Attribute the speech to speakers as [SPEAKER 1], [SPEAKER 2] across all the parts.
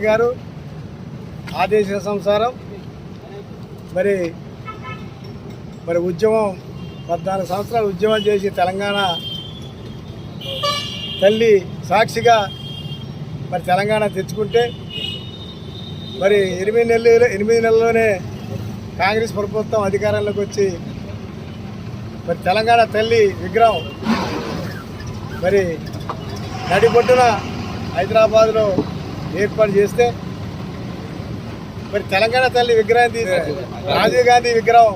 [SPEAKER 1] గారు ఆదేశానుసారం మరి ఉద్యమం 14 సంవత్సరాలు ఉద్యమం చేసి తెలంగాణ తల్లి సాక్షిగా మరి తెలంగాణ తెచ్చుకుంటే మరి 8 నెలల్లోనే కాంగ్రెస్ ప్రభుత్వం అధికారంలోకి వచ్చి మరి తెలంగాణ తల్లి విగ్రహం మరి నడిబొడ్డున హైదరాబాద్లో ఏర్పాటు చేస్తే మరి తెలంగాణ తల్లి విగ్రహం తీసి రాజీవ్ గాంధీ విగ్రహం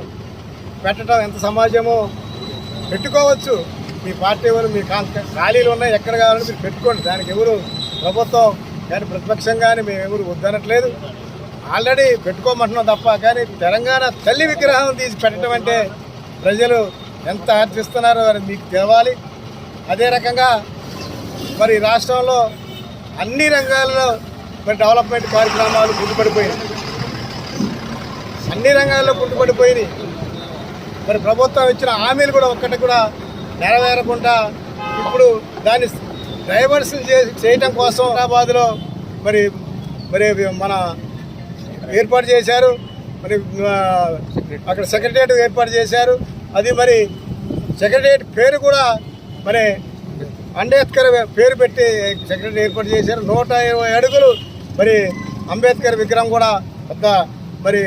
[SPEAKER 1] పెట్టడం ఎంత సమాజమో పెట్టుకోవచ్చు. మీ పార్టీ ఎవరు మీ ఖాళీలు ఉన్నాయి, ఎక్కడ కావాలని మీరు పెట్టుకోండి. దానికి ఎవరు ప్రభుత్వం కానీ ప్రతిపక్షం కానీ మేము ఎవరు వద్దనట్లేదు. ఆల్రెడీ పెట్టుకోమంటున్నాం తప్ప, కానీ తెలంగాణ తల్లి విగ్రహం తీసి పెట్టడం అంటే ప్రజలు ఎంత ఆర్జిస్తున్నారో అని మీకు తెలవాలి. అదే రకంగా మరి రాష్ట్రంలో అన్ని రంగాల్లో మరి డెవలప్మెంట్ కార్యక్రమాలు కుంటుపడిపోయినాయి, అన్ని రంగాల్లో కుంటుపడిపోయినాయి. మరి ప్రభుత్వం ఇచ్చిన హామీలు కూడా ఒక్కటి కూడా నెరవేరకుండా ఇప్పుడు దాన్ని డైవర్షన్ చేయటం కోసం హైదరాబాద్లో మరి మన ఏర్పాటు చేశారు. మరి అక్కడ సెక్రటరియట్ ఏర్పాటు చేశారు. అది మరి సెక్రటరియట్ పేరు కూడా మరి అంబేద్కర్ పేరు పెట్టి సెక్రటరీ ఏర్పాటు చేశారు. 120 అడుగులు మరి అంబేద్కర్ విగ్రహం కూడా మరి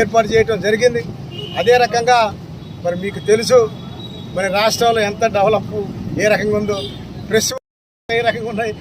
[SPEAKER 1] ఏర్పాటు చేయటం జరిగింది. అదే రకంగా మరి మీకు తెలుసు మరి రాష్ట్రంలో ఎంత డెవలప్ ఏ రకంగా ఉందో, ప్రెస్ ఏ రకంగా ఉన్నాయి,